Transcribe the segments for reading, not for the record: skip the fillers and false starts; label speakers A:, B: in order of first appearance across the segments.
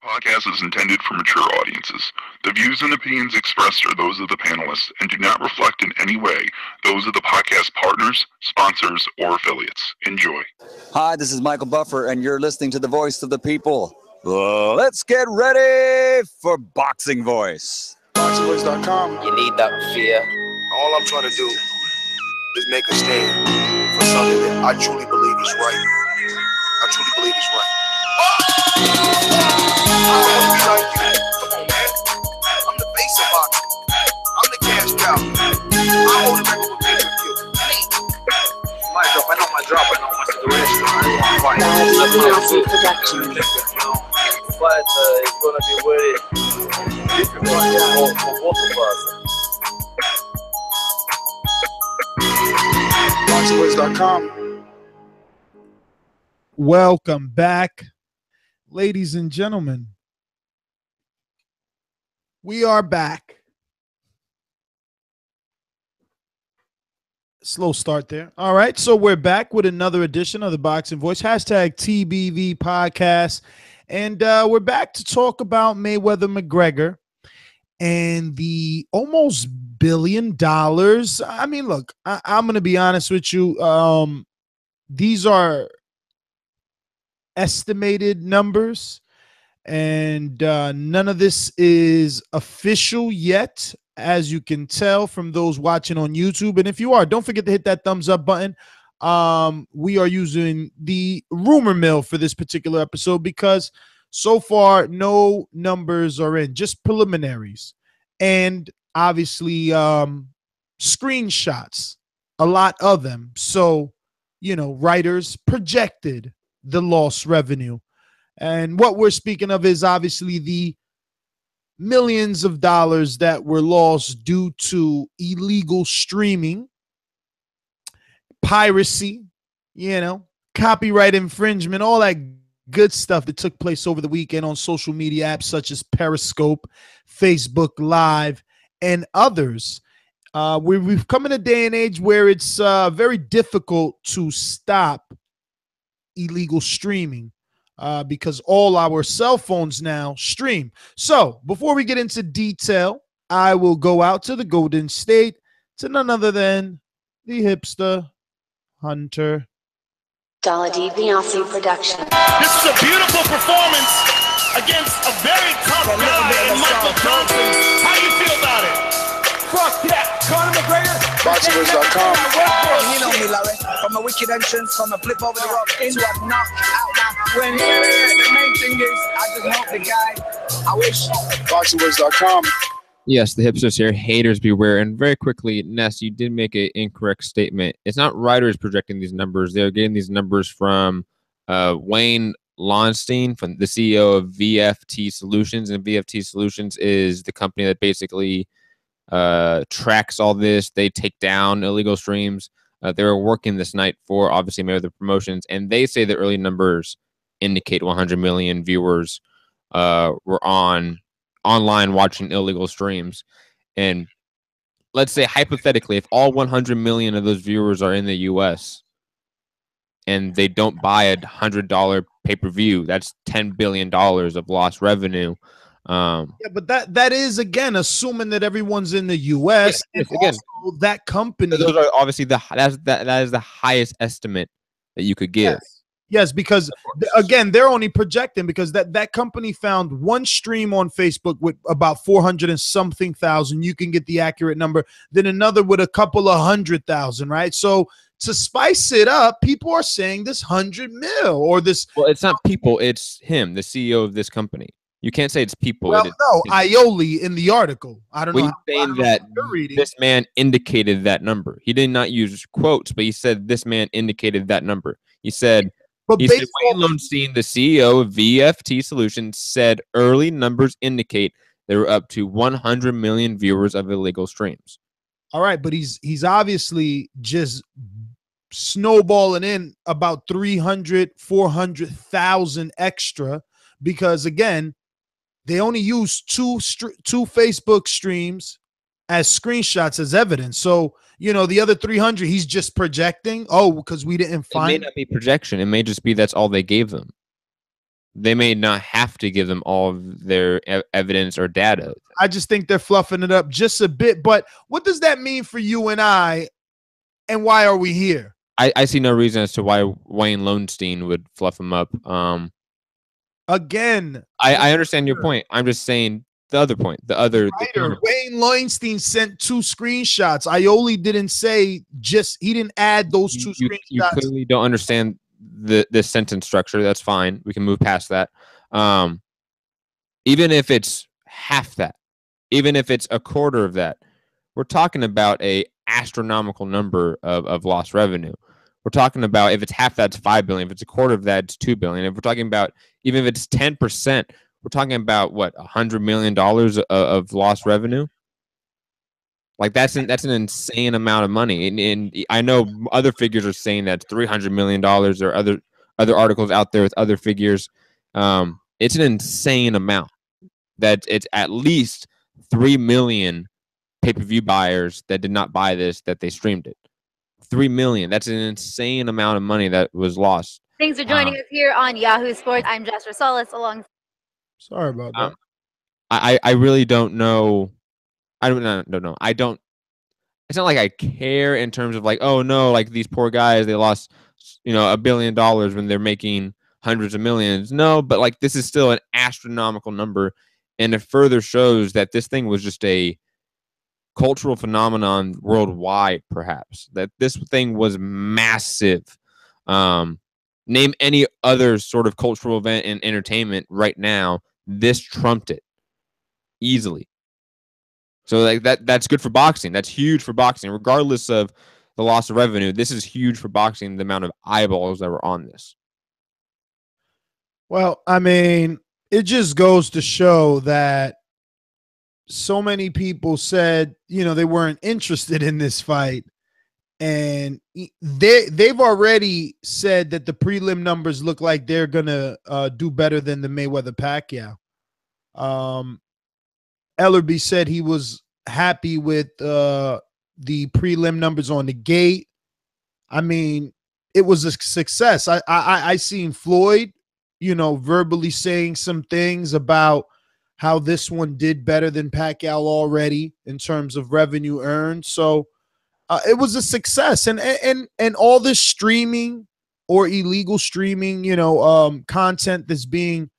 A: podcast is intended for mature audiences. The views and opinions expressed are those of the panelists and do not reflect in any way those of the podcast partners, sponsors, or affiliates. Enjoy.
B: Hi, this is Michael Buffer, and you're listening to the voice of the people. Let's get ready for Boxing Voice.
C: ThaBoxingvoice.com.
D: You need that fear.
C: All I'm trying to do is make a stand for something that I truly believe is right. I truly believe is right. I want to be like you. Come on, man. I'm the face of boxing. I'm the cash cow. I hold the record with pay-per-view.
D: My drop, I know my drop, I know my situation. I don't want to fight. But it's going to be very difficult for both of us.
C: ThaBoxingvoice.com.
E: Welcome back, ladies and gentlemen. We are back. Slow start there. All right, so we're back with another edition of the Boxing Voice, hashtag TBV podcast. And we're back to talk about Mayweather McGregor and the almost $1 billion. I mean, look, I'm going to be honest with you. These are estimated numbers, and none of this is official yet, as you can tell from those watching on YouTube. And if you are, don't forget to hit that thumbs up button. We are using the rumor mill for this particular episode because so far no numbers are in, just preliminaries, and obviously screenshots, a lot of them. So, you know, writers projected the lost revenue, and what we're speaking of is obviously the millions of dollars that were lost due to illegal streaming, piracy, you know, copyright infringement, all that good stuff that took place over the weekend on social media apps such as Periscope, Facebook Live, and others. We've come in a day and age where it's very difficult to stop illegal streaming because all our cell phones now stream. So before we get into detail, I will go out to the Golden State to none other than the Hipster Hunter.
F: Dollar DiBiase production.
G: This is a beautiful performance against a very tough guy in Michael Johnson. How do you feel about it?
H: Fuck that. Conor McGregor.
C: ThaBoxingvoice.com.
H: You know me, Larry. From a wicked entrance, from a flip over the rock into a knockout. When the main thing is, I just help the guy. I wish.
C: ThaBoxingvoice.com.
I: Yes, the hipsters here. Haters beware. And very quickly, Ness, you did make an incorrect statement. It's not writers projecting these numbers. They're getting these numbers from Wayne Lonstein, from the CEO of VFT Solutions. And VFT Solutions is the company that basically tracks all this. They take down illegal streams. They were working this night for, obviously, Mayweather Promotions. And they say the early numbers indicate 100 million viewers were online watching illegal streams. And let's say hypothetically, if all 100 million of those viewers are in the US and they don't buy a $100 pay-per-view, that's $10 billion of lost revenue.
E: Yeah, but that is, again, assuming that everyone's in the US.
I: Yeah,
E: and
I: again,
E: also that company.
I: those are obviously that is the highest estimate that you could give.
E: Yes, because again, they're only projecting because that company found one stream on Facebook with about 400 and something thousand. You can get the accurate number. Then another with a couple of 100,000, right? So to spice it up, people are saying this 100 mil or this.
I: Well, it's not people. It's him, the CEO of this company. You can't say it's people.
E: Well, no, Iole in the article. I don't know.
I: He's saying that this man indicated that number. He did not use quotes, but he said this man indicated that number. He said.
E: But
I: he said Wayne Lonstein, the CEO of VFT Solutions, said early numbers indicate there were up to 100 million viewers of illegal streams.
E: All right, but he's obviously just snowballing in about 300, 400,000 extra because, again, they only use two Facebook streams as screenshots as evidence. So, you know, the other 300, he's just projecting. Oh, because we didn't find.
I: It may not be projection. It may just be that's all they gave them. They may not have to give them all of their evidence or data.
E: I just think they're fluffing it up just a bit. But what does that mean for you and I, and why are we here?
I: I see no reason as to why Wayne Lowenstein would fluff them up.
E: Again,
I: I understand your point. I'm just saying the other point. The
E: Wayne Lowenstein sent 2 screenshots. Iole didn't say he didn't add those 2 screenshots.
I: You clearly don't understand the sentence structure. That's fine. We can move past that. Even if it's half that, even if it's a quarter of that, we're talking about a astronomical number of lost revenue. We're talking about, if it's half that's $5 billion. If it's a quarter of that, it's $2 billion. If we're talking about, even if it's 10%, we're talking about what, $100 million of lost revenue. Like that's an insane amount of money. And I know other figures are saying that's $300 million, or other articles out there with other figures. It's an insane amount. That it's at least 3 million pay-per-view buyers that did not buy this, that they streamed it. 3 million. That's an insane amount of money that was lost.
J: Thanks for joining us here on Yahoo Sports. I'm Jasper Solis along.
E: Sorry about that.
I: I really don't know. I don't know. I don't. It's not like I care in terms of like, oh no, like these poor guys, they lost, $1 billion when they're making hundreds of millions. No, but like this is still an astronomical number, and it further shows that this thing was just a cultural phenomenon worldwide. Perhaps that this thing was massive. Name any other sort of cultural event in entertainment right now, this trumped it easily. So like that's good for boxing. That's huge for boxing, regardless of the loss of revenue. This is huge for boxing, the amount of eyeballs that were on this.
E: Well, I mean, it just goes to show that so many people said, they weren't interested in this fight. And they've already said that the prelim numbers look like they're going to do better than the Mayweather-Pacquiao. Ellerby said he was happy with the prelim numbers on the gate. I mean, it was a success. I seen Floyd, verbally saying some things about how this one did better than Pacquiao already in terms of revenue earned. So it was a success. And all this streaming or illegal streaming, content that's being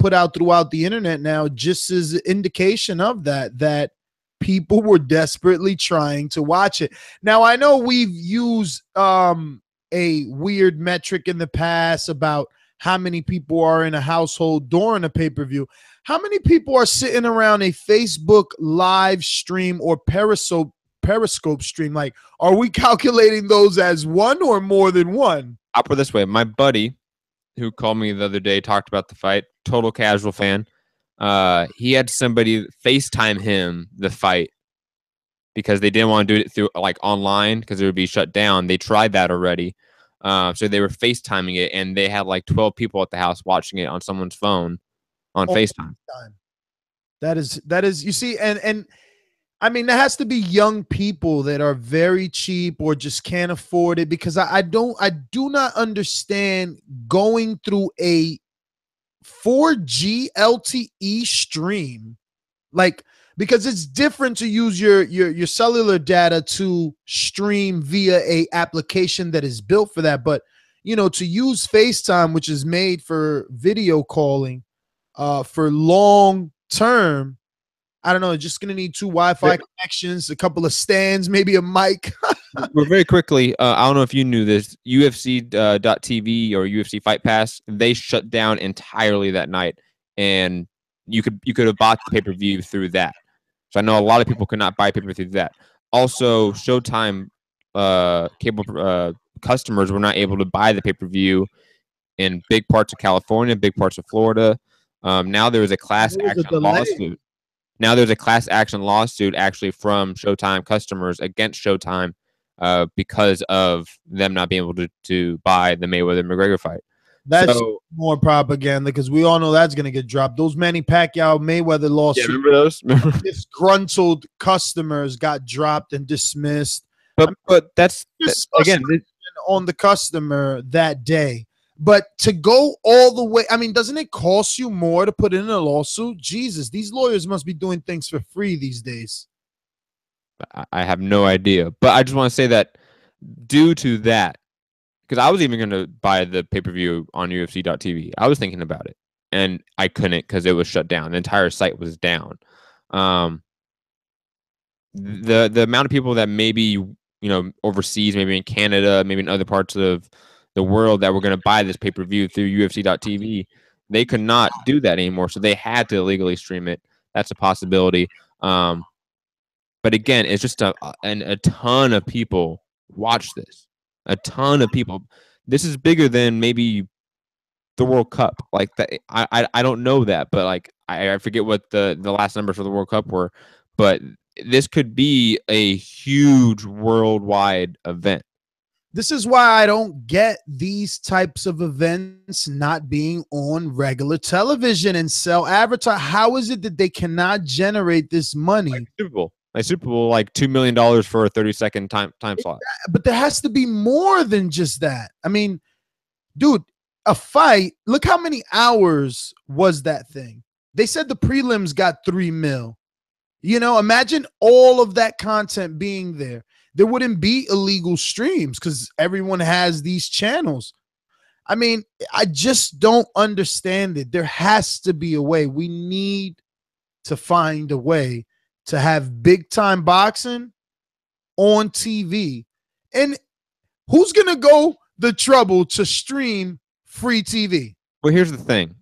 E: put out throughout the internet now just is an indication of that people were desperately trying to watch it. Now, I know we've used a weird metric in the past about how many people are in a household during a pay-per-view. How many people are sitting around a Facebook live stream or Periscope stream? Like, are we calculating those as one or more than one?
I: I'll put it this way. My buddy who called me the other day talked about the fight, total casual fan. He had somebody FaceTime him the fight because they didn't want to do it through like online because it would be shut down. They tried that already. So they were FaceTiming it, and they had like 12 people at the house watching it on someone's phone on FaceTime.
E: That is, you see, and I mean, there has to be young people that are very cheap or just can't afford it, because I do not understand going through a 4G LTE stream, like, because it's different to use your cellular data to stream via a application that is built for that. But, to use FaceTime, which is made for video calling, for long term, I don't know, just going to need 2 Wi-Fi connections, a couple of stands, maybe a mic.
I: Well, very quickly, I don't know if you knew this, UFC.tv or UFC Fight Pass, they shut down entirely that night, and you could have bought the pay-per-view through that. So I know a lot of people could not buy pay-per-view through that. Also, Showtime cable customers were not able to buy the pay-per-view in big parts of California, big parts of Florida. Now there is a class action lawsuit. Now there's a class action lawsuit actually from Showtime customers against Showtime because of them not being able to buy the Mayweather-McGregor fight.
E: That's more propaganda, because we all know that's going to get dropped. Those Manny Pacquiao Mayweather lawsuits,
I: remember those?
E: Disgruntled customers got dropped and dismissed.
I: But that's again
E: on the customer that day. But to go all the way, I mean, doesn't it cost you more to put in a lawsuit? Jesus, these lawyers must be doing things for free these days.
I: I have no idea, but I just want to say that due to that, because I was even going to buy the pay-per-view on UFC.tv. I was thinking about it, and I couldn't because it was shut down. The entire site was down. The amount of people that maybe, overseas, maybe in Canada, maybe in other parts of the world that were going to buy this pay-per-view through UFC.tv, they could not do that anymore. So they had to illegally stream it. That's a possibility. But again, it's just a ton of people watch this. A ton of people. This is bigger than maybe the World Cup. Like that, I don't know that, but like I forget what the last numbers for the World Cup were. But this could be a huge worldwide event.
E: This is why I don't get these types of events not being on regular television and sell advertise. How is it that they cannot generate this money?
I: Like Super Bowl, like $2 million for a 30-second time slot.
E: But there has to be more than just that. I mean, dude, a fight, look how many hours was that thing. They said the prelims got 3 mil. Imagine all of that content being there. There wouldn't be illegal streams because everyone has these channels. I mean, I just don't understand it. There has to be a way. We need to find a way to have big time boxing on TV. And who's going to go the trouble to stream free TV?
I: Well, here's the thing.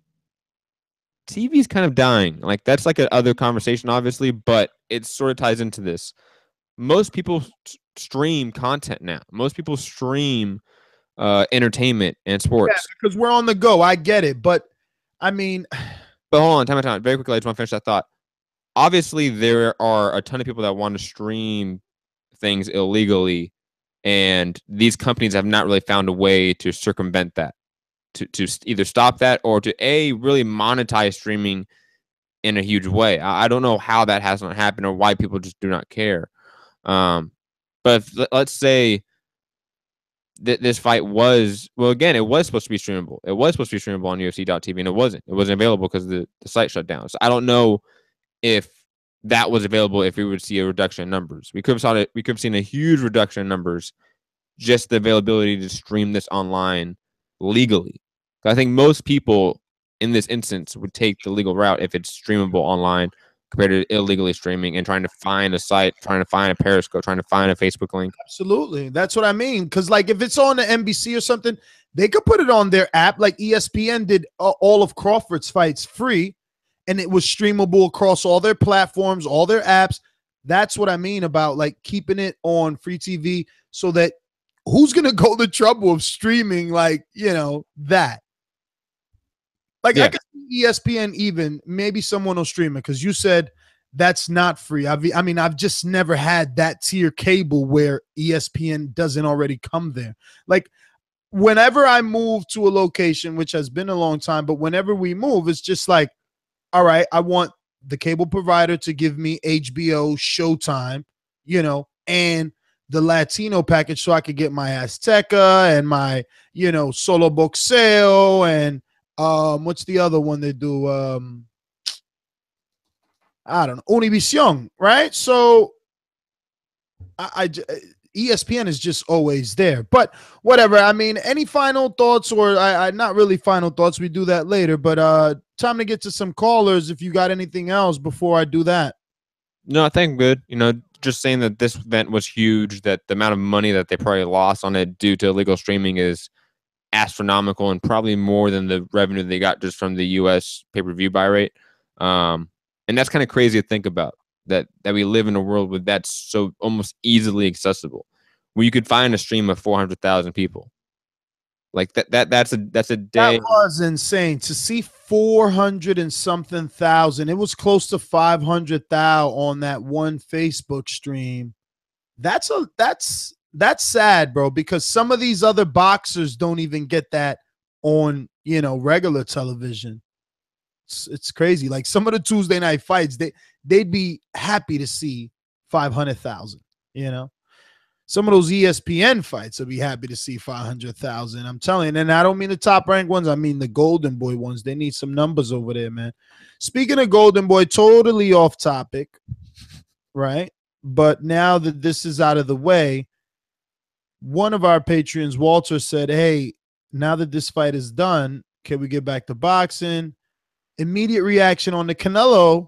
I: TV is kind of dying. Like, that's like another conversation, obviously, but it sort of ties into this. Most people stream content now. Most people stream entertainment and sports.
E: Yeah, because we're on the go. I get it. But, I mean...
I: But hold on, time. Very quickly, I just want to finish that thought. Obviously, there are a ton of people that want to stream things illegally, and these companies have not really found a way to circumvent that, to either stop that or to really monetize streaming in a huge way. I don't know how that hasn't happened or why people just do not care. But let's say that this fight was, again, it was supposed to be streamable. It was supposed to be streamable on UFC.tv, and it wasn't. It wasn't available because the site shut down. So I don't know if that was available, if we would see a reduction in numbers. We could have seen a huge reduction in numbers, just the availability to stream this online legally. I think most people in this instance would take the legal route if it's streamable online compared to illegally streaming and trying to find a site, trying to find a Periscope, trying to find a Facebook link.
E: Absolutely. That's what I mean. Because like if it's on the NBC or something, they could put it on their app. Like ESPN did all of Crawford's fights free, and it was streamable across all their platforms, all their apps. That's what I mean about like keeping it on free TV, so that who's going to go the trouble of streaming like, that? Like, yeah. I could see ESPN even, maybe someone will stream it because you said that's not free. I've just never had that tier cable where ESPN doesn't already come there. Like, whenever I move to a location, which has been a long time, but whenever we move, it's just like, all right, I want the cable provider to give me HBO, Showtime, and the Latino package so I could get my Azteca and my, Solo Boxeo and what's the other one they do? I don't know, Univision, right? So ESPN is just always there. But whatever. I mean, any final thoughts or not really final thoughts. We do that later. But time to get to some callers if you got anything else before I do that.
I: No, I think I'm good. Just saying that this event was huge, that the amount of money that they probably lost on it due to illegal streaming is astronomical and probably more than the revenue they got just from the US pay-per-view buy rate. And that's kind of crazy to think about, that we live in a world where that's so almost easily accessible, where you could find a stream of 400,000 people. Like that's a day.
E: That was insane to see 400 and something thousand. It was close to 500,000 on that one Facebook stream. That's sad, bro, because some of these other boxers don't even get that on, regular television. It's crazy. Like some of the Tuesday night fights, they'd be happy to see 500,000, some of those ESPN fights, I'll be happy to see 500,000. I'm telling you. And I don't mean the top ranked ones. I mean the Golden Boy ones. They need some numbers over there, man. Speaking of Golden Boy, totally off topic, right? But now that this is out of the way, one of our patrons, Walter, said, hey, now that this fight is done, can we get back to boxing? Immediate reaction on the Canelo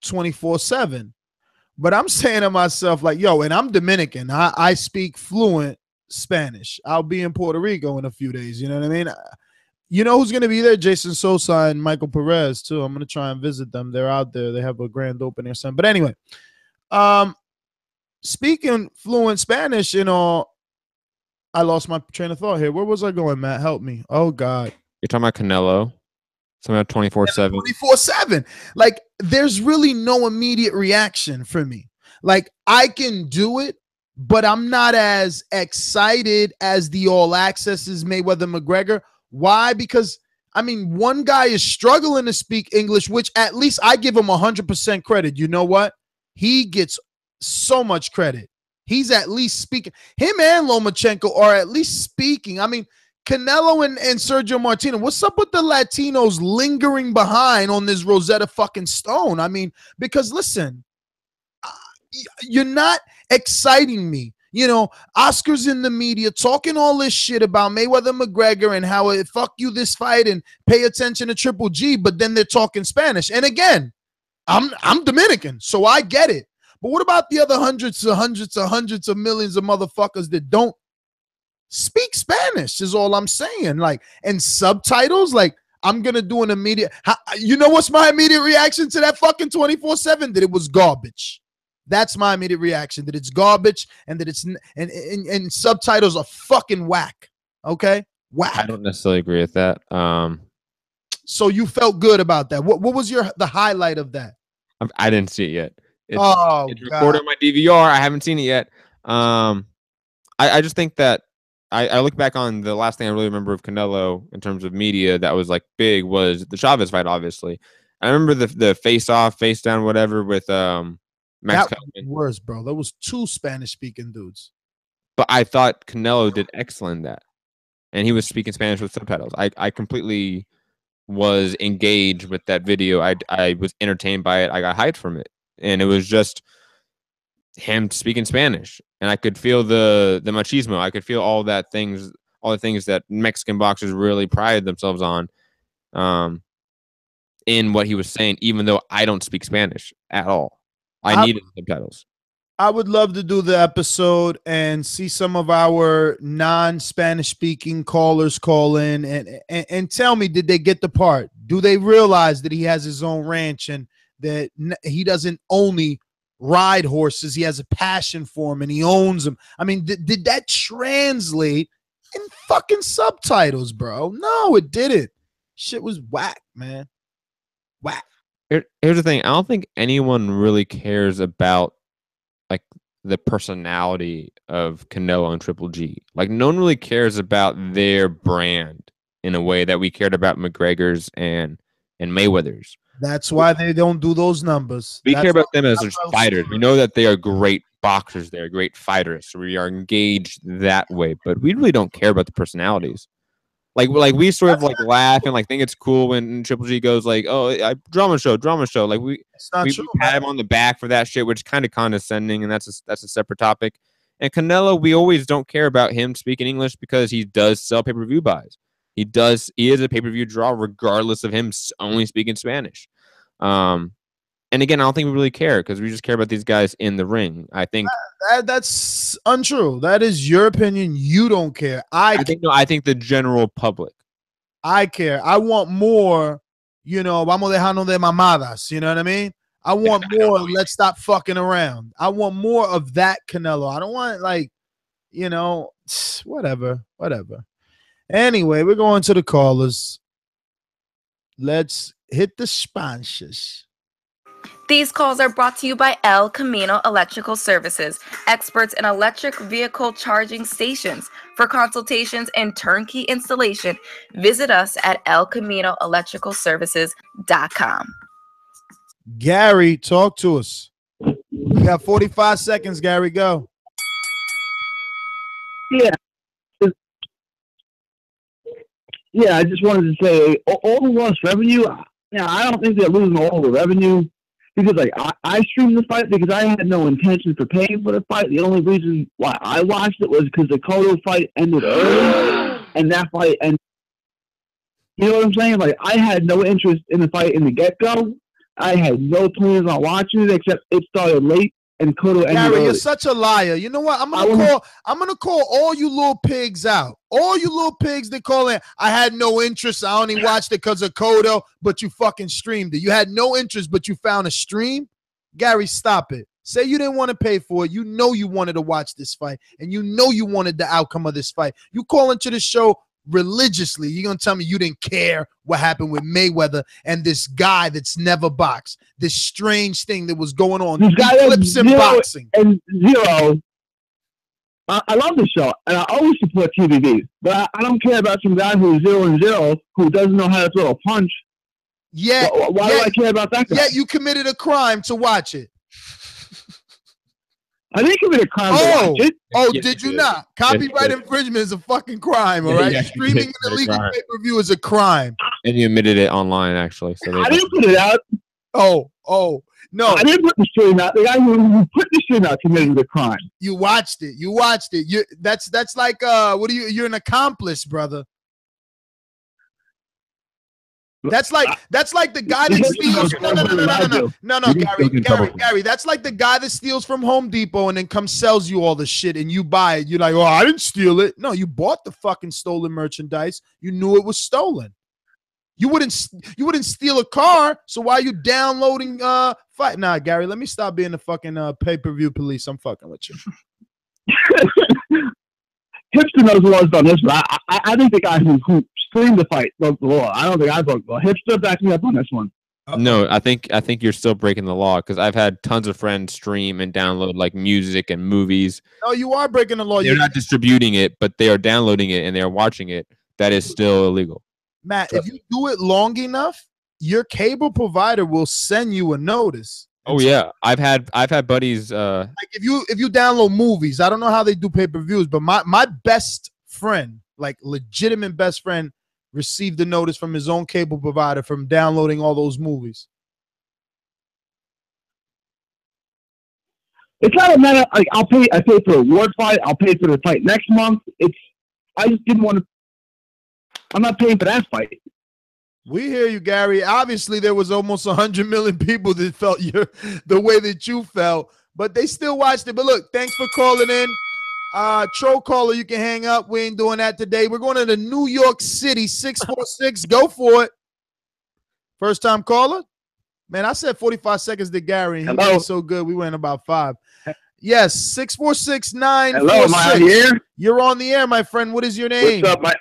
E: 24/7. But I'm saying to myself, like, yo, and I'm Dominican. I speak fluent Spanish. I'll be in Puerto Rico in a few days. You know what I mean? You know who's going to be there? Jason Sosa and Michael Perez, too. I'm going to try and visit them. They're out there. They have a grand opening or something. But anyway, speaking fluent Spanish, you know, I lost my train of thought here. Where was I going, Matt? Help me. Oh, God.
I: You're talking about Canelo? Something about 24/7.
E: 24/7. Like, there's really no immediate reaction for me. Like, I can do it, but I'm not as excited as the All Access's Mayweather McGregor. Why? Because, I mean, one guy is struggling to speak English, which at least I give him 100% credit. You know what? He gets so much credit. He's at least speaking. Him and Lomachenko are at least speaking. I mean, Canelo and Sergio Martinez, what's up with the Latinos lingering behind on this Rosetta fucking Stone? I mean, because listen, you're not exciting me. You know, Oscar's in the media talking all this shit about Mayweather McGregor and how it fuck you this fight and pay attention to Triple G, but then they're talking Spanish. And again, I'm Dominican, so I get it. But what about the other hundreds of millions of motherfuckers that don't speak Spanish is all I'm saying. Like, and subtitles, like, I'm going to do an immediate, you know what's my immediate reaction to that fucking 24/7? That it was garbage. That's my immediate reaction, that it's garbage and that it's, and subtitles are fucking whack. Okay? Whack.
I: I don't necessarily agree with that.
E: So you felt good about that. What was the highlight of that?
I: I didn't see it yet. It's recorded on my DVR. I haven't seen it yet. I just think that I look back on the last thing I really remember of Canelo in terms of media that was like big was the Chavez fight, obviously. I remember the face off, face down, whatever with Max
E: that was worse, bro. There was two Spanish speaking dudes.
I: But I thought Canelo did excellent in that. And he was speaking Spanish with subtitles. I completely was engaged with that video. I was entertained by it. I got hyped from it. And it was just him speaking Spanish. And I could feel the machismo. I could feel all the things that Mexican boxers really prided themselves on in what he was saying, even though I don't speak Spanish at all. I needed subtitles.
E: I would love to do the episode and see some of our non-Spanish speaking callers call in and tell me, did they get the part? Do they realize that he has his own ranch and that he doesn't only ride horses? He has a passion for them and he owns them. I mean, did that translate in fucking subtitles, bro? No, it didn't. Shit was whack, man. Whack.
I: Here's the thing. I don't think anyone really cares about like the personality of Canelo and Triple G. Like, no one really cares about their brand in a way that we cared about McGregor's and Mayweather's.
E: That's why they don't do those numbers.
I: We care about them as fighters. We know that they are great boxers. They're great fighters. So we are engaged that way. But we really don't care about the personalities. Like we sort of like laugh and like think it's cool when Triple G goes like, "Oh, drama show." Like we pat him on the back for that shit, which is kind of condescending, and that's a separate topic. And Canelo, we always don't care about him speaking English because he does sell pay-per-view buys. He is a pay-per-view draw regardless of him only speaking Spanish. And again, I don't think we really care because we just care about these guys in the ring. I think
E: that's untrue. That is your opinion. You don't care. I
I: think the general public.
E: I care. I want more, you know, vamos dejando de mamadas. You know what I mean? I want more. Let's stop fucking around. I want more of that Canelo. I don't want like, you know, whatever. Anyway, we're going to the callers. Let's hit the sponsors.
K: These calls are brought to you by El Camino Electrical Services, experts in electric vehicle charging stations. For consultations and turnkey installation, visit us at elcaminoelectricalservices.com.
E: Gary, talk to us. We got 45 seconds, Gary. Go.
L: Yeah. Yeah, I just wanted to say all the lost revenue. Yeah, I don't think they're losing all the revenue because, like, I streamed the fight because I had no intention for paying for the fight. The only reason why I watched it was because the Cotto fight ended early, and that fight ended. You know what I'm saying? Like, I had no interest in the fight in the get-go. I had no plans on watching it except it started late. And Cotto
E: Gary, you're such a liar. You know what? I'm gonna call all you little pigs out. All you little pigs that call in. I had no interest. I only watched it because of Cotto, but you fucking streamed it. You had no interest, but you found a stream. Gary, stop it. Say you didn't want to pay for it. You know you wanted to watch this fight, and you know you wanted the outcome of this fight. You call into the show religiously. You're gonna tell me you didn't care what happened with Mayweather and this guy that's never boxed, this strange thing that was going on,
L: this guy
E: flips in boxing
L: and zero. I love the show and I always support TVB, but I don't care about some guy who's 0-0 who doesn't know how to throw a punch.
E: Yeah,
L: why do I care about that guy?
E: Yeah, you committed a crime to watch it.
L: I didn't commit a crime to watch it.
E: Yes, did you not? Copyright infringement is a fucking crime, all right? Streaming an illegal pay-per-view is a crime.
I: And you admitted it online, actually. So
L: I didn't put it out.
E: Oh, no.
L: I didn't put the stream out. The guy who put the stream out committed the crime.
E: You watched it. You watched it. That's like you're an accomplice, brother. That's like the guy that steals. No, Gary. That's like the guy that steals from Home Depot and then comes sells you all the shit and you buy it. You're like, oh, I didn't steal it. No, you bought the fucking stolen merchandise. You knew it was stolen. You wouldn't steal a car. So why are you downloading fight? Nah, Gary, let me stop being the fucking pay-per-view police. I'm fucking with you.
L: Hipster knows the laws on this, but I think the guy who streamed the fight broke the law. I don't think I broke the law. Hipster backed me up on this one.
I: No, I think you're still breaking the law because I've had tons of friends stream and download like music and movies.
E: No, you are breaking the law.
I: They're not distributing it, but they are downloading it and they are watching it. That is still illegal.
E: Matt, if you do it long enough, your cable provider will send you a notice.
I: Oh yeah, I've had buddies.
E: Like if you download movies, I don't know how they do pay-per-views, but my best friend, like legitimate best friend, received a notice from his own cable provider from downloading all those movies.
L: It's not a matter like I pay for a award fight, I'll pay for the fight next month. I just didn't want to. I'm not paying for that fight.
E: We hear you, Gary. Obviously, there was almost 100 million people that felt the way that you felt, but they still watched it. But look, thanks for calling in. Troll caller, you can hang up. We ain't doing that today. We're going to the New York City 646. Go for it. First time caller? Man, I said 45 seconds to Gary. He went so good. We went about 5. Yes, 646-946.
M: Hello, am I here?
E: You're on the air, my friend. What is your name?
M: What's up,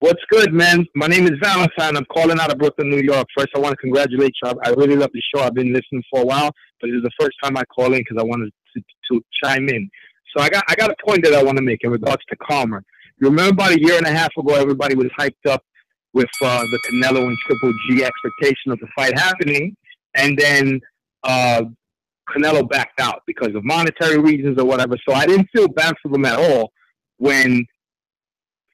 M: What's good, man? My name is Valentine. I'm calling out of Brooklyn, New York. First, I want to congratulate you. I really love the show. I've been listening for a while, but this is the first time I call in because I wanted to chime in. So I got a point that I want to make in regards to karma. You remember about a year and a half ago, everybody was hyped up with the Canelo and Triple G expectation of the fight happening, and then Canelo backed out because of monetary reasons or whatever. So I didn't feel bad for them at all when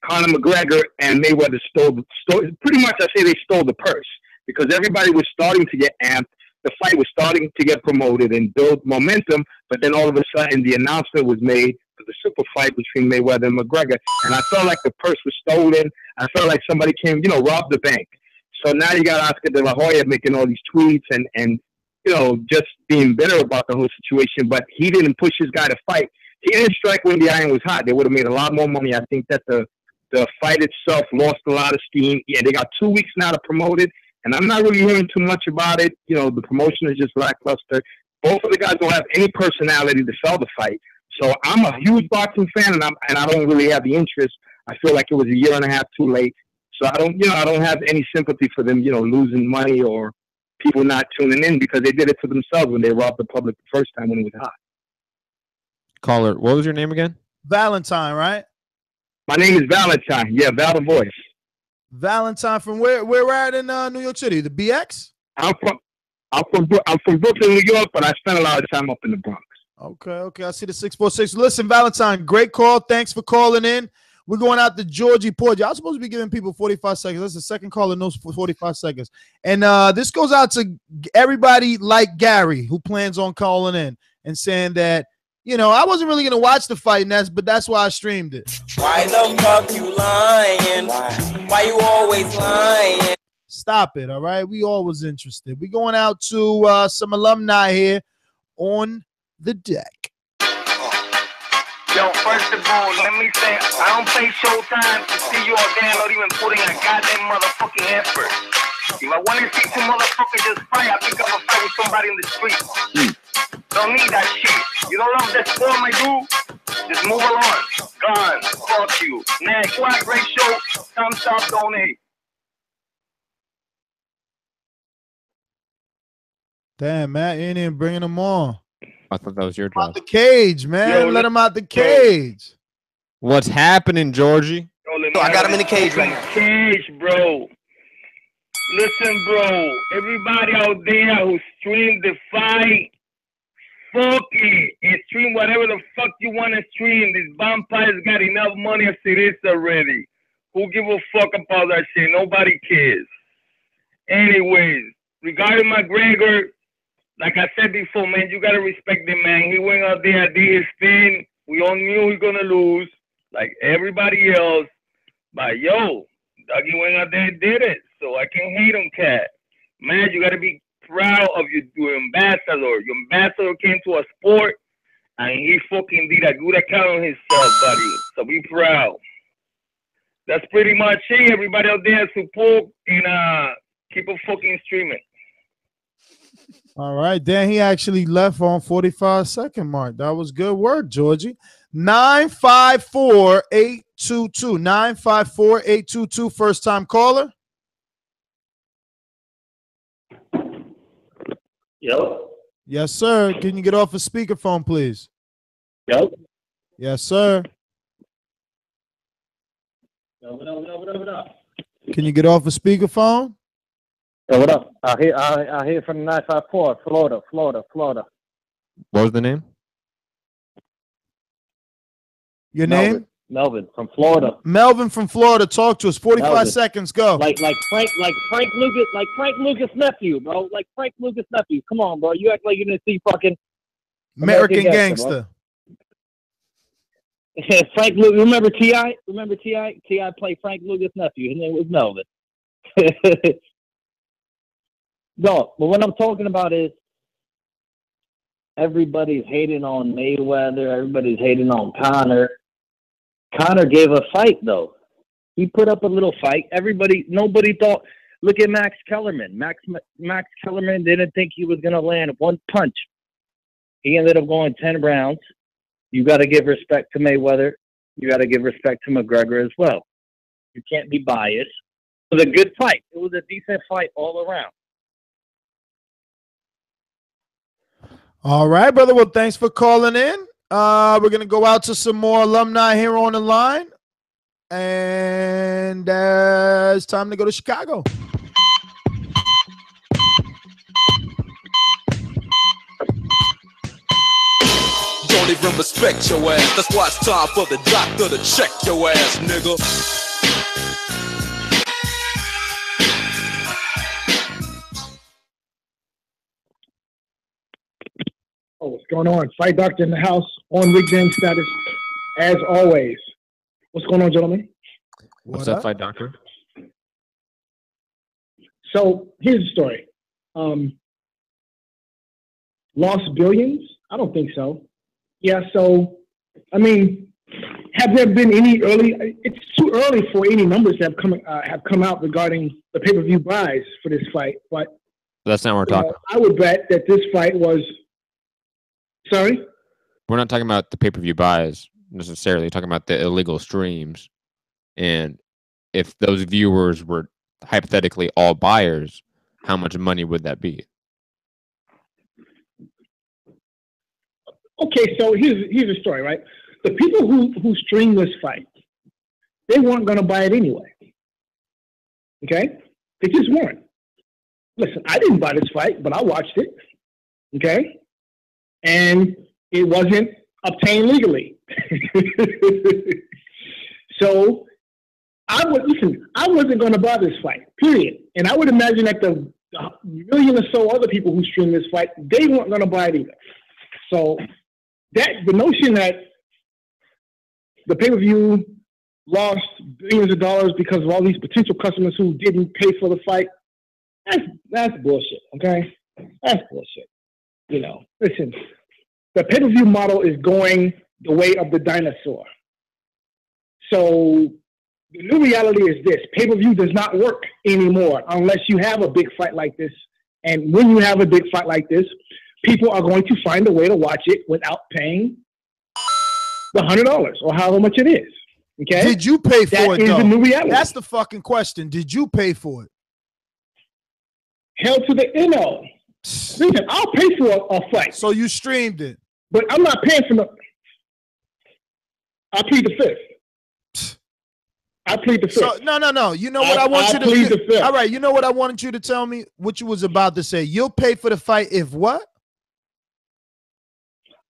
M: Conor McGregor and Mayweather stole pretty much. I say they stole the purse because everybody was starting to get amped. The fight was starting to get promoted and build momentum, but then all of a sudden the announcement was made for the super fight between Mayweather and McGregor, and I felt like the purse was stolen. I felt like somebody came, robbed the bank. So now you got Oscar De La Hoya making all these tweets and just being bitter about the whole situation, but he didn't push his guy to fight. He didn't strike when the iron was hot. They would have made a lot more money. I think that the fight itself lost a lot of steam. Yeah, they got 2 weeks now to promote it, and I'm not really hearing too much about it. The promotion is just lackluster. Both of the guys don't have any personality to sell the fight. So I'm a huge boxing fan, and I don't really have the interest. I feel like it was a year and a half too late. So I don't have any sympathy for them, losing money or people not tuning in because they did it to themselves when they robbed the public the first time when it was hot.
I: Caller, what was your name again?
E: Valentine, right?
M: My name is Valentine. Yeah, Val the Voice.
E: Valentine from where we're at in New York City, the BX?
M: I'm from Brooklyn, New York, but I spent a lot of time up in the Bronx.
E: Okay. I see the 646. Listen, Valentine, great call. Thanks for calling in. We're going out to Georgie Port. Y'all supposed to be giving people 45 seconds. That's the second caller knows for 45 seconds. And this goes out to everybody like Gary who plans on calling in and saying that, I wasn't really going to watch the fight, but that's why I streamed it.
N: Why the fuck you lying? Why you always lying?
E: Stop it, all right? We always interested. We're going out to some alumni here on the deck.
O: Yo, first of all, let me say, I don't pay Showtime to see you all there not even putting a goddamn motherfucking effort. If I want to see two motherfuckers just fight, I pick up a fight with somebody in the street. Don't need that shit. You don't love that sport, my dude? Just move along. Gone. Fuck you. Next, what a great show. Thumbs up, donate.
E: Damn, Matt, you ain't even bringing them on.
I: I thought that was your job.
E: Out the cage, man. Let him out the cage.
I: What's happening, Georgie?
O: I got him in the cage right now. Cage, bro. Listen, bro. Everybody out there who streamed the fight, fuck it. And stream whatever the fuck you want to stream. These vampires got enough money as it is already. Who give a fuck about that shit? Nobody cares. Anyways, regarding McGregor, like I said before, man, you gotta respect the man. He went out there, did his thing. We all knew he was gonna lose, like everybody else. But yo, Dougie went out there and did it. So I can't hate him, cat. Man, you gotta be proud of your ambassador. Your ambassador came to a sport and he fucking did a good account on himself, buddy. So be proud. That's pretty much it. Everybody out there support and keep on fucking streaming.
E: All right, then he actually left on 45-second mark. That was good work, Georgie. 954-822. 954-822. First time caller.
P: Yep.
E: Yes, sir. Can you get off a speakerphone, please?
P: Yep.
E: Yes, sir.
P: What up?
E: Can you get off a speakerphone?
P: Yo, what up? I hear from the 954, Florida.
I: What was the name?
E: Your name?
P: Melvin from Florida.
E: Melvin from Florida. Talk to us. 45
P: Melvin.
E: seconds. Go.
P: Like Frank Lucas' nephew, bro. Like Frank Lucas' nephew. Come on, bro. You act like you didn't see fucking
E: American Gangster.
P: Frank Lucas. Remember T.I.? T.I. played Frank Lucas' nephew. His name was Melvin. No, but what I'm talking about is everybody's hating on Mayweather. Everybody's hating on Conor. Conor gave a fight, though. He put up a little fight. Nobody thought. Look at Max Kellerman. Max Kellerman didn't think he was going to land one punch. He ended up going 10 rounds. You got to give respect to Mayweather. You got to give respect to McGregor as well. You can't be biased. It was a good fight. It was a decent fight all around.
E: All right, brother. Well, thanks for calling in. We're going to go out to some more alumni here on the line. And it's time to go to Chicago.
Q: Don't even respect your ass. That's why it's time for the doctor to check your ass, nigga.
R: Oh, what's going on? Fight Doctor in the house on weekend status, as always. What's going on, gentlemen?
I: What's up, Fight Doctor?
R: So here's the story. Lost billions? I don't think so. Yeah. So, I mean, have there been any early? It's too early for any numbers that have come out regarding the pay-per-view buys for this fight. But
I: that's not what we're talking about.
R: I would bet that this fight was. Sorry?
I: We're not talking about the pay-per-view buys necessarily. We're talking about the illegal streams. And if those viewers were hypothetically all buyers, how much money would that be?
R: Okay, so here's the story, right? The people who streamed this fight, they weren't going to buy it anyway. Okay? They just weren't. Listen, I didn't buy this fight, but I watched it. Okay? And It wasn't obtained legally. So I wasn't going to buy this fight, period. And I would imagine that the million or so other people who streamed this fight, they weren't going to buy it either. So the notion that the pay-per-view lost billions of dollars because of all these potential customers who didn't pay for the fight, that's bullshit, okay? That's bullshit. You know, listen, the pay-per-view model is going the way of the dinosaur. So the new reality is this: pay-per-view does not work anymore unless you have a big fight like this. And when you have a big fight like this, people are going to find a way to watch it without paying the $100 or however much it is. Okay?
E: Did you pay for it,
R: That is
E: though?
R: the new reality.
E: That's the fucking question. Did you pay for it?
R: Hell to the NO. Listen, I'll pay for a fight.
E: So you streamed it.
R: But I'm not paying for I plead the fifth. I plead the fifth.
E: So, no. You know what I want you to
R: plead the fifth.
E: All right, you know what I wanted you to tell me? What you was about to say. You'll pay for the fight if what?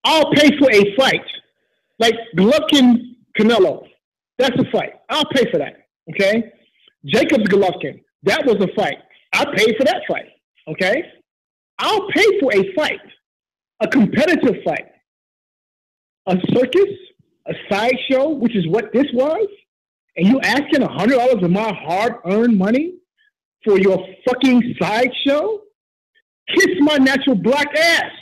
R: I'll pay for a fight. Like Golovkin Canelo. That's a fight. I'll pay for that. Okay? Jacobs Golovkin. That was a fight. I paid for that fight. Okay? I'll pay for a fight. A competitive fight. A circus, a sideshow, which is what this was, and you asking $100 of my hard-earned money for your fucking sideshow? Kiss my natural black ass.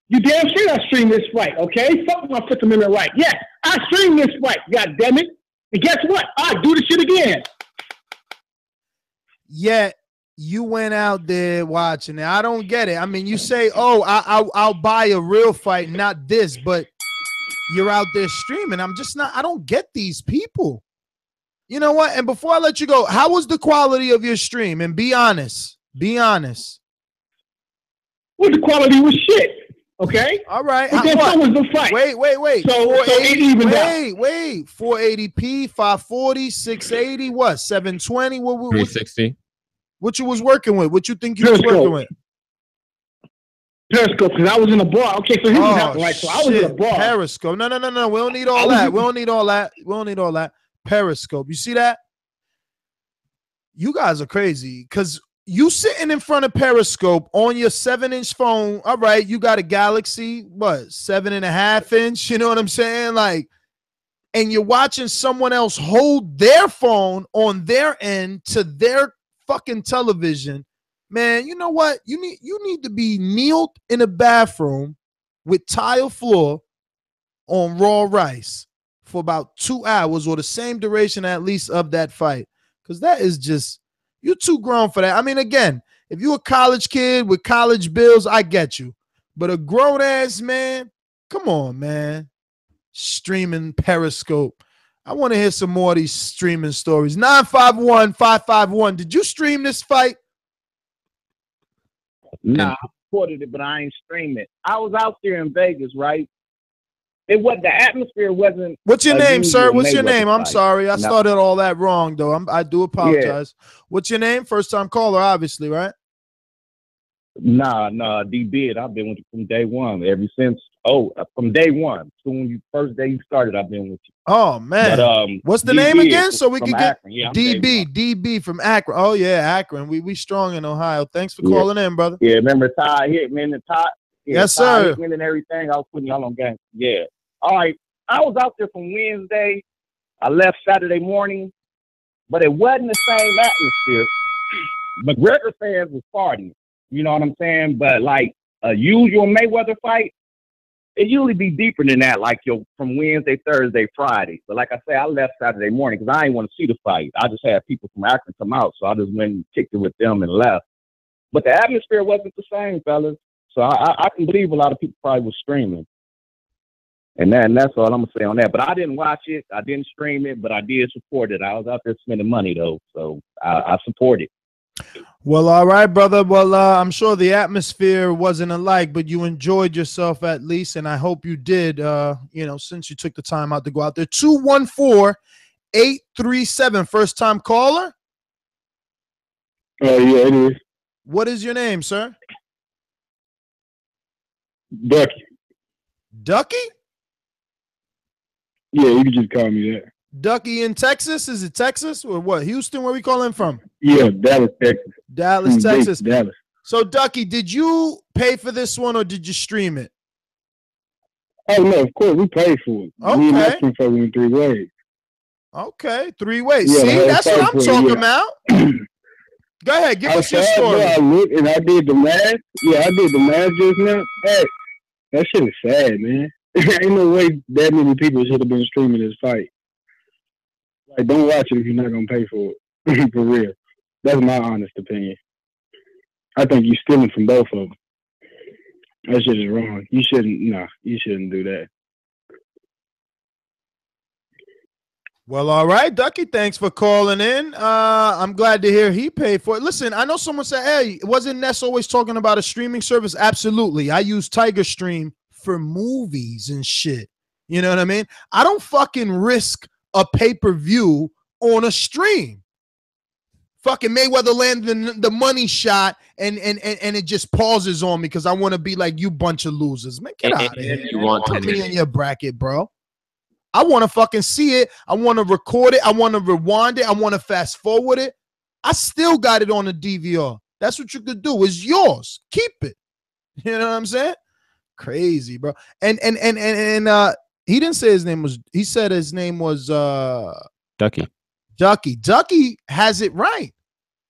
R: You damn straight I streamed this fight, okay? Fuck my Fifth Amendment right. Yes, I streamed this fight, god damn it. And guess what? I do the shit again.
E: Yet you went out there watching it. I don't get it. I mean, you say, "Oh, I'll buy a real fight, not this," but you're out there streaming. I'm just not. I don't get these people. You know what? And before I let you go, how was the quality of your stream? And be honest. Be honest.
R: Well, the quality was shit. Okay.
E: All right.
R: But then so was the fight.
E: Wait.
R: So it evened out.
E: Wait. 480p, 540, 680, what? 720? What
I: 360.
E: What you was working with? What you think you was working with?
R: Periscope, because I was in a bar. Okay, so he was out right. So I was in a bar.
E: Periscope. No. We don't need all that. We don't need all that. Periscope. You see that? You guys are crazy because you sitting in front of Periscope on your 7-inch phone. All right, you got a Galaxy, what, 7.5-inch? You know what I'm saying? Like, and you're watching someone else hold their phone on their end to their fucking television. Man, you know what? You need to be kneeled in a bathroom with tile floor on raw rice for about 2 hours or the same duration at least of that fight. Because that is just, you're too grown for that. I mean, again, if you're a college kid with college bills, I get you. But a grown-ass man, come on, man. Streaming Periscope. I want to hear some more of these streaming stories. 951-551. Did you stream this fight?
S: Nah, I supported it, but I ain't streamed it. I was out there in Vegas, right? It was the atmosphere wasn't.
E: What's your name, sir? What's your name? I'm
S: fight.
E: sorry, I started all that wrong though. I do apologize. Yeah. What's your name? First time caller, obviously, right?
S: Nah, D-Bid. I've been with you from day one. Ever since from day one. First day you started, I've been with you.
E: Oh man. But, what's the name again? So we can get
S: Akron. Yeah,
E: DB from Akron. Oh yeah, Akron. We strong in Ohio. Thanks for calling in, brother.
S: Yeah, remember Ty Hitman and Ty? Yeah,
E: yes, sir.
S: Hitman and everything. I was putting y'all on game. Yeah. All right. I was out there from Wednesday. I left Saturday morning, but it wasn't the same atmosphere. McGregor fans was partying. You know what I'm saying? But like a usual Mayweather fight, it usually be deeper than that, like from Wednesday, Thursday, Friday. But like I say, I left Saturday morning because I didn't want to see the fight. I just had people from Akron come out, so I just went and kicked it with them and left. But the atmosphere wasn't the same, fellas. So I can believe a lot of people probably was streaming. And that's all I'm going to say on that. But I didn't watch it. I didn't stream it, but I did support it. I was out there spending money, though. So I support it.
E: Well, all right, brother. Well, I'm sure the atmosphere wasn't alike, but you enjoyed yourself at least, and I hope you did, since you took the time out to go out there. 214-837, first-time caller?
L: Yeah, it is.
E: What is your name, sir?
L: Bucky.
E: Ducky?
T: Yeah, you can just call me that.
E: Ducky in Texas? Is it Texas or what? Houston? Where we calling from?
T: Yeah, Dallas, Texas.
E: Dallas, Texas.
T: Dallas.
E: So, Ducky, did you pay for this one or did you stream it?
T: Oh, no, of course. We paid for it.
E: Okay.
T: Me and my friend fucking in 3 ways.
E: Okay, 3 ways.
T: Yeah,
E: See, that's what I'm talking about. Go ahead, give us your story.
T: I looked and I did the math. Yeah, I did the math just now. Hey, that shit is sad, man. Ain't no way that many people should have been streaming this fight. Like, don't watch it if you're not gonna pay for it. For real. That's my honest opinion. I think you're stealing from both of them. That shit is wrong. You shouldn't do that.
E: Well, all right, Ducky, thanks for calling in. I'm glad to hear he paid for it. Listen, I know someone said, hey, wasn't Ness always talking about a streaming service? Absolutely. I use Tiger Stream for movies and shit. You know what I mean? I don't fucking risk a pay-per-view on a stream. Fucking Mayweather landed the money shot and it just pauses on me because I want to be like, you bunch of losers. Man, get out of here.
I: You want
E: put me in your bracket, bro. I want to fucking see it. I want to record it. I want to rewind it. I want to fast forward it. I still got it on the DVR. That's what you could do. It's yours. Keep it. You know what I'm saying? Crazy, bro. And he didn't say his name was. He said his name was
I: Ducky.
E: Ducky has it right.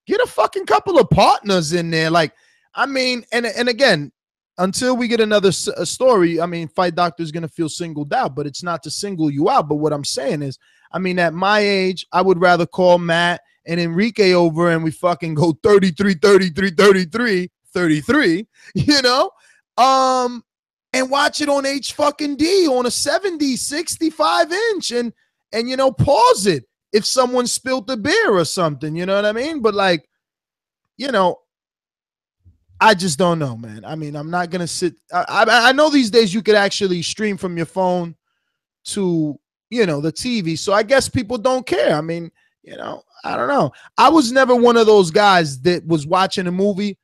E: Get a fucking couple of partners in there. Like, I mean, and again, until we get another story, I mean, Fight Doctor is going to feel singled out, but it's not to single you out. But what I'm saying is, I mean, at my age, I would rather call Matt and Enrique over and we fucking go 33, 33, 33, 33, you know, and watch it on H-fucking-D on a 70, 65 inch and, you know, pause it if someone spilled the beer or something, you know what I mean? But like, you know, I just don't know, man. I mean, I'm not going to sit. I know these days you could actually stream from your phone to, you know, the TV. So I guess people don't care. I mean, you know, I don't know. I was never one of those guys that was watching a movie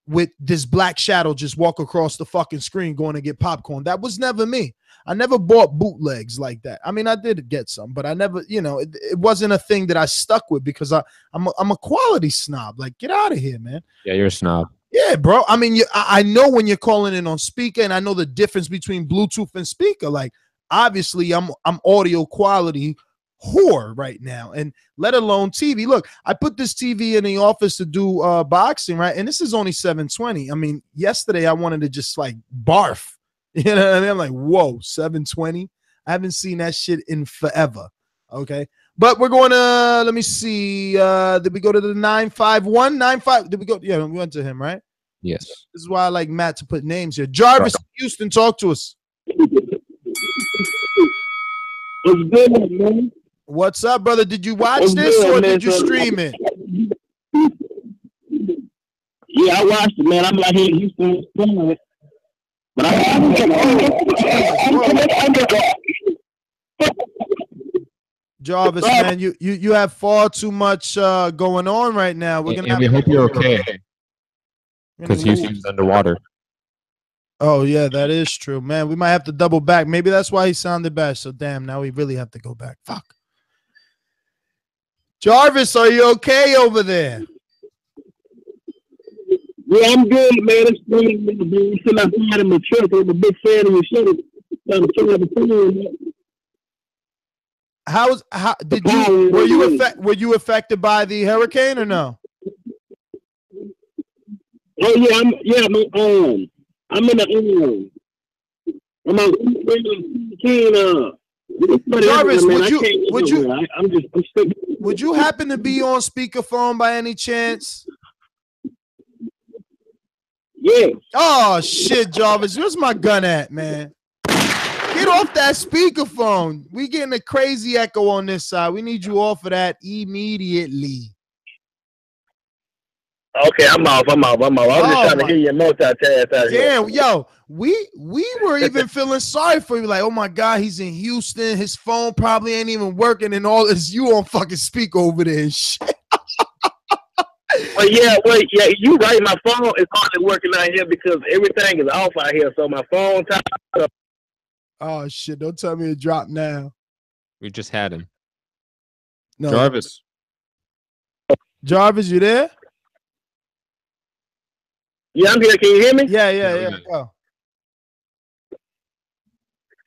E: with this black shadow just walk across the fucking screen going to get popcorn. That was never me. I never bought bootlegs like that. I mean, I did get some, but I never, you know, it wasn't a thing that I stuck with because I'm a quality snob. Like, get out of here, man.
I: Yeah, you're a snob.
E: Yeah, bro. I mean, I know when you're calling in on speaker, and I know the difference between Bluetooth and speaker. Like, obviously, I'm audio quality whore right now, and let alone TV. Look, I put this TV in the office to do boxing, right? And this is only 720. I mean, yesterday I wanted to just like barf. You know what I mean? I'm like, whoa, 720. I haven't seen that shit in forever. Okay. But we're going to, let me see. Did we go to the 951? 95? Did we go? Yeah, we went to him, right?
I: Yes.
E: This is why I like Matt to put names here. Jarvis, Houston, talk to us.
T: What's good, man?
E: What's up, brother? Did you watch this or did you stream it?
T: Yeah, I watched it, man. I'm like here in Houston. But
E: Jarvis, man, you have far too much going on right now. We're gonna.
I: And we hope you're okay. Because Houston's underwater.
E: Oh yeah, that is true, man. We might have to double back. Maybe that's why he sounded bad. So damn, now we really have to go back. Fuck. Jarvis, are you okay over there?
T: Yeah, I'm good, man. I'm still outside in my truck. I'm a big fan of your show.
E: Were you affected by the hurricane or no?
T: Oh yeah, I'm in the
E: Jarvis, would you happen to be on speakerphone by any chance?
T: Yeah.
E: Oh shit, Jarvis, where's my gun at, man? Get off that speakerphone. We getting a crazy echo on this side. We need you off of that immediately.
O: Okay, I'm off. I was just trying to hear you multitask out here.
E: Damn, yo, we were even feeling sorry for you. Like, oh my God, he's in Houston. His phone probably ain't even working, and all this. You on fucking speak over there and shit.
O: Well, yeah, you right. My phone is hardly working out here because everything is off out here. So my phone tied up.
E: Oh shit! Don't tell me to drop now.
I: We just had him.
E: No.
I: Jarvis.
E: Jarvis, you there?
O: Yeah, I'm here. Can you hear me?
E: Yeah. Go.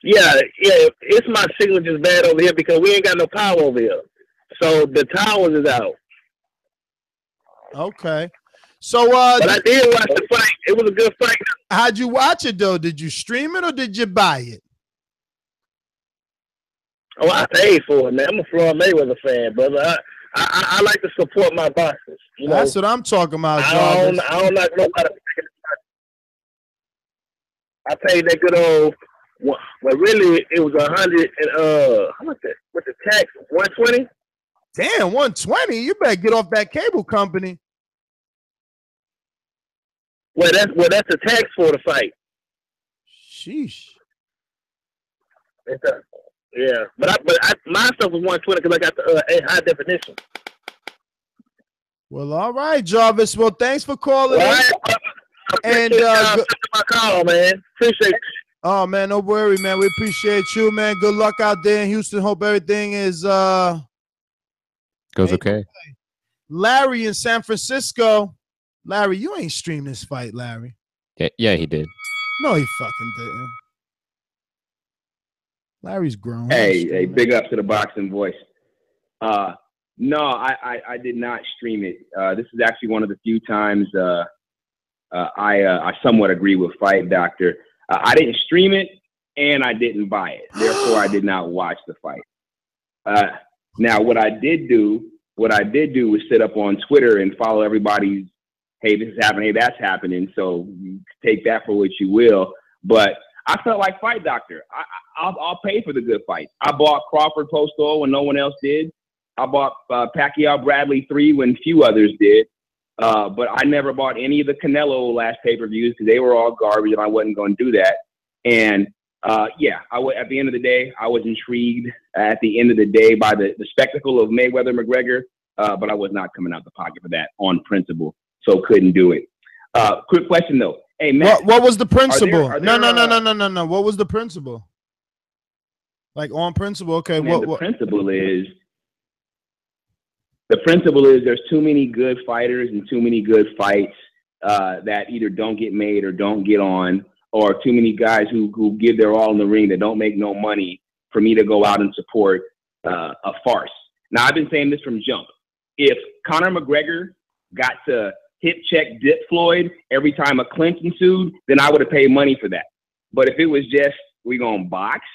O: Yeah. It's my signal just bad over here because we ain't got no power over here. So the towers is out.
E: Okay. So
O: but I did watch the fight. It was a good fight.
E: How'd you watch it though? Did you stream it or did you buy it?
O: Oh, I paid for it, man. I'm a Floyd Mayweather fan, brother. I like to support my boxers. You know?
E: That's what I'm talking about,
O: I don't like nobody. I paid that good old. Well, really, it was 100 and how much that? With the tax, 120.
E: Damn, 120. You better get off that cable company.
O: Well, that's the tax for the fight.
E: Sheesh.
O: Yeah, but my stuff was 120 because I got the high definition.
E: Well, all right, Jarvis. Well, thanks for calling.
O: Right. And my call, man. Appreciate it.
E: Oh man, no worry, man. We appreciate you, man. Good luck out there in Houston. Hope everything is
I: goes okay.
E: Larry in San Francisco. Larry, you ain't streamed this fight, Larry.
I: Yeah, he did.
E: No, he fucking didn't. Larry's grown.
U: Hey, big up to the boxing voice. No, I did not stream it. This is actually one of the few times I somewhat agree with Fight Doctor. I didn't stream it and I didn't buy it. Therefore, I did not watch the fight. Now, what I did do was sit up on Twitter and follow everybody's, hey, this is happening, hey, that's happening. So you take that for what you will. But I felt like Fight Doctor. I'll pay for the good fight. I bought Crawford Postol when no one else did. I bought Pacquiao Bradley 3 when few others did. But I never bought any of the Canelo last pay-per-views because they were all garbage and I wasn't going to do that. And at the end of the day, I was intrigued at the end of the day by the spectacle of Mayweather McGregor, but I was not coming out the pocket for that on principle, so couldn't do it. Quick question though. Hey, Matt,
E: what was the principle?
U: No.
E: What was the principle? Like on principle, okay.
U: Man, the principle is there's too many good fighters and too many good fights that either don't get made or don't get on, or too many guys who give their all in the ring that don't make no money for me to go out and support a farce. Now, I've been saying this from jump. If Conor McGregor got to hip check dip Floyd every time a clinch ensued, then I would have paid money for that. But if it was just, we gonna box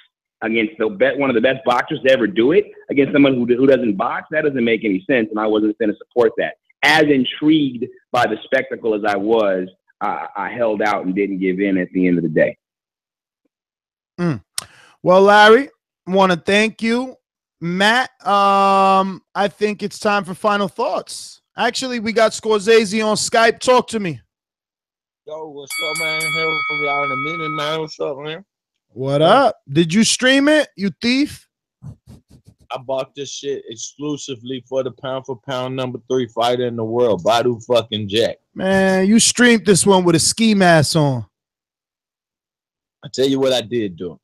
U: against one of the best boxers to ever do it, against someone who doesn't box, that doesn't make any sense, and I wasn't going to support that. As intrigued by the spectacle as I was, I held out and didn't give in at the end of the day.
E: Well, Larry, want to thank you. Matt, I think it's time for final thoughts. Actually, we got Scorsese on Skype. Talk to me.
V: Yo, what's up, man? Hearing from y'all in a minute, man. What's up, man?
E: What up? Did you stream it, you thief?
V: I bought this shit exclusively for the pound-for-pound number 3 fighter in the world, Badu fucking Jack.
E: Man, you streamed this one with a ski mask on.
V: I tell you what I did do.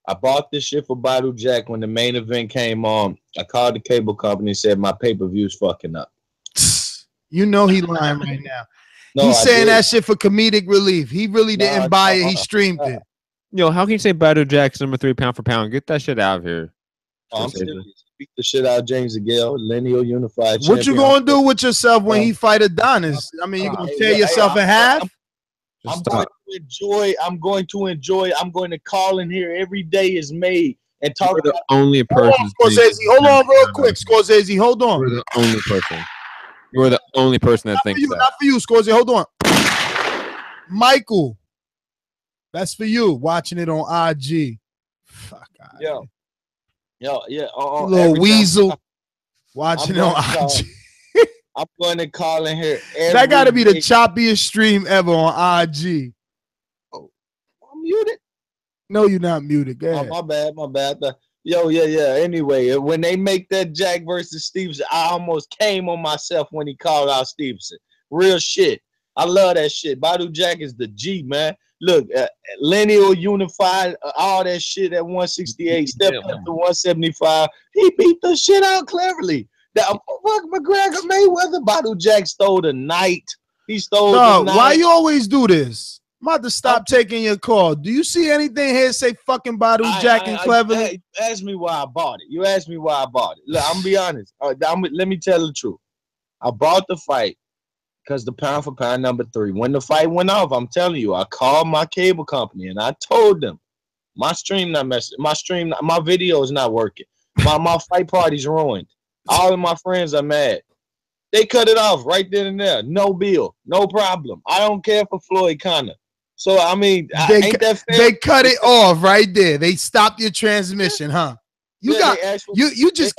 V: I bought this shit for Badu Jack when the main event came on. I called the cable company and said my pay-per-view's fucking up.
E: You know he lying right now.
V: No,
E: He's saying that shit for comedic relief. He really didn't buy it. He streamed it.
I: Yo, how can you say Badu Jack's number 3 pound for pound? Get that shit out of here.
V: Oh, I'm serious. Beat the shit out of James Aguil, lineal unified.
E: What you gonna do with yourself when he fight Adonis? I mean, you gonna tear yourself in half?
V: I'm going to call in here every day is made and talk
I: You're
V: about
I: the only person.
E: Scorsese, hold on real quick. Scorsese, hold on.
I: You're the only person. You're the only person that thinks that.
E: Not for you, Scorsese. Hold on. Michael, that's for you. Watching it on IG. Fuck.
V: Yeah.
E: Little weasel. Watching it on IG.
V: I'm going to call in here.
E: That got to be the choppiest stream ever on IG.
V: Oh, I'm muted.
E: No, you're not muted. Go ahead.
V: Oh, my bad. Yeah. Anyway, when they make that Jack versus Stevenson, I almost came on myself when he called out Stevenson. Real shit. I love that shit. Badu Jack is the G, man. Look, lineal unified, all that shit at 168, stepped up to 175. He beat the shit out cleverly. That fuck McGregor Mayweather. Badu Jack stole the night. He stole the night.
E: Why you always do this? I'm about to stop taking your call. Do you see anything here say fucking Badu Jack and cleverly?
V: Ask me why I bought it. You asked me why I bought it. Look, I'm gonna be honest. Let me tell the truth. I bought the fight because the pound for pound number 3. When the fight went off, I'm telling you, I called my cable company and I told them my video is not working. My fight party's ruined. All of my friends are mad. They cut it off right then and there. No bill, no problem. I don't care for Floyd Conor. So I mean, ain't that fair?
E: They cut it off right there. They stopped your transmission, huh? You just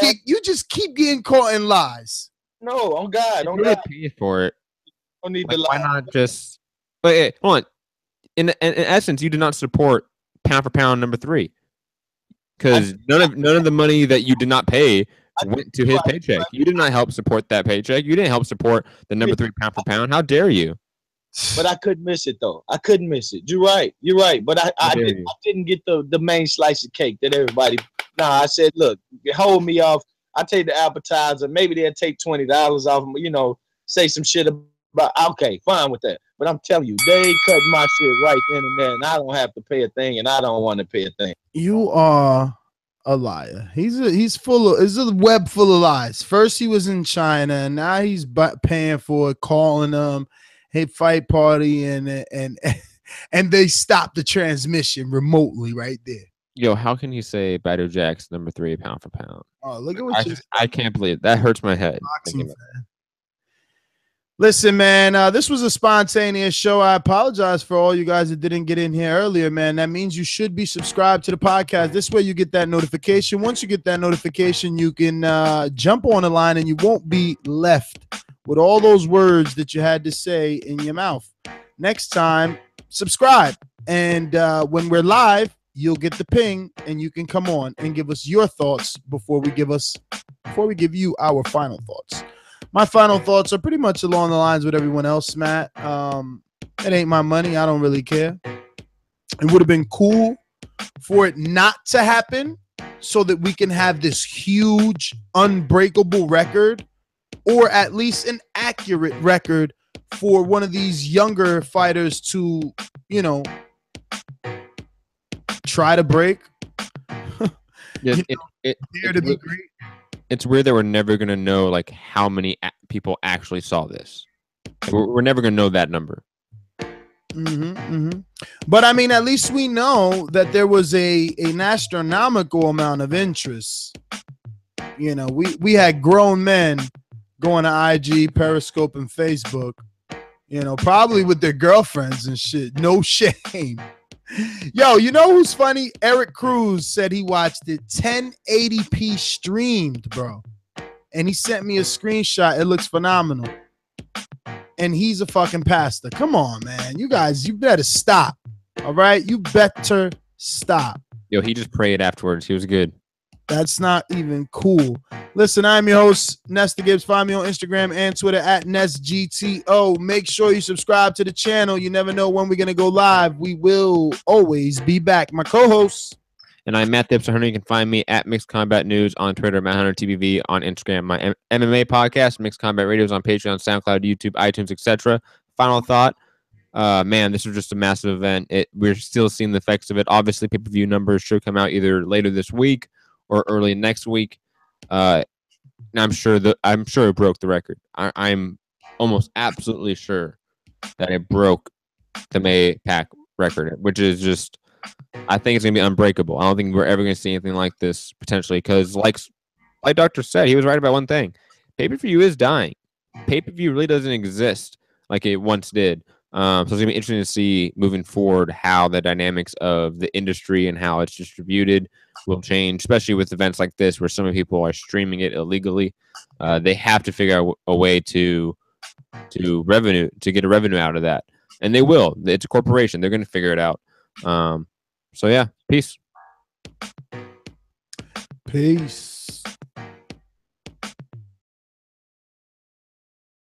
E: keep getting caught in lies.
V: No, on God,
I: don't pay for it.
V: Don't need
I: why not just? But hey, hold on. In essence, you did not support pound for pound number 3 because none of the money that you did not pay went to his paycheck. You did not help support that paycheck. You didn't help support the number 3 pound for pound. How dare you?
V: But I couldn't miss it though. I couldn't miss it. You're right. But I didn't get the main slice of cake that everybody. Nah, I said, look, hold me off. I take the appetizer. Maybe they'll take $20 off. Say some shit about. Okay, fine with that. But I'm telling you, they cut my shit right then and there, and I don't have to pay a thing, and I don't want to pay a thing.
E: You are a liar. He's full of. It's a web full of lies. First he was in China, and now he's paying for it, calling them. Hey, fight party, and they stopped the transmission remotely right there.
I: Yo, how can you say Badu Jack's number 3 pound for pound?
E: Oh, look at what
I: I can't believe it. That hurts my head.
E: Listen, man, this was a spontaneous show. I apologize for all you guys that didn't get in here earlier, man. That means you should be subscribed to the podcast. This way you get that notification. Once you get that notification, you can jump on the line and you won't be left with all those words that you had to say in your mouth. Next time, subscribe. And when we're live, you'll get the ping and you can come on and give us your thoughts before we give you our final thoughts. My final thoughts are pretty much along the lines with everyone else, Matt. It ain't my money. I don't really care. It would have been cool for it not to happen so that we can have this huge, unbreakable record, or at least an accurate record for one of these younger fighters to, try to break.
I: It's weird that we're never going to know like how many people actually saw this. We're never going to know that number.
E: But I mean, at least we know that there was an astronomical amount of interest. We had grown men going to IG, Periscope, and Facebook, probably with their girlfriends and shit. No shame. Yo, you know who's funny? Eric Cruz said he watched it 1080p streamed, bro. And he sent me a screenshot. It looks phenomenal. And he's a fucking pastor. Come on, man. You guys, you better stop. All right? You better stop.
I: Yo, he just prayed afterwards. He was good.
E: That's not even cool. Listen, I'm your host, Nestor Gibbs. Find me on Instagram and Twitter at NestGTO. Make sure you subscribe to the channel. You never know when we're going to go live. We will always be back. My co-host.
I: And I'm Matt the Hipster Hunter. You can find me at Mixed Combat News on Twitter, Matt Hunter TBV on Instagram. My MMA podcast, Mixed Combat Radio, is on Patreon, SoundCloud, YouTube, iTunes, etc. Final thought. Man, this was just a massive event. We're still seeing the effects of it. Obviously, pay-per-view numbers should come out either later this week or early next week. I'm sure it broke the record. I'm almost absolutely sure that it broke the May-Pac record, which is just, I think it's gonna be unbreakable. I don't think we're ever gonna see anything like this potentially, because like Doctor said, he was right about one thing: pay-per-view is dying. Pay-per-view really doesn't exist like it once did. So it's gonna be interesting to see moving forward how the dynamics of the industry and how it's distributed will change, especially with events like this where some people are streaming it illegally. They have to figure out a way to get a revenue out of that, and they will. It's a corporation; they're going to figure it out. So yeah, peace.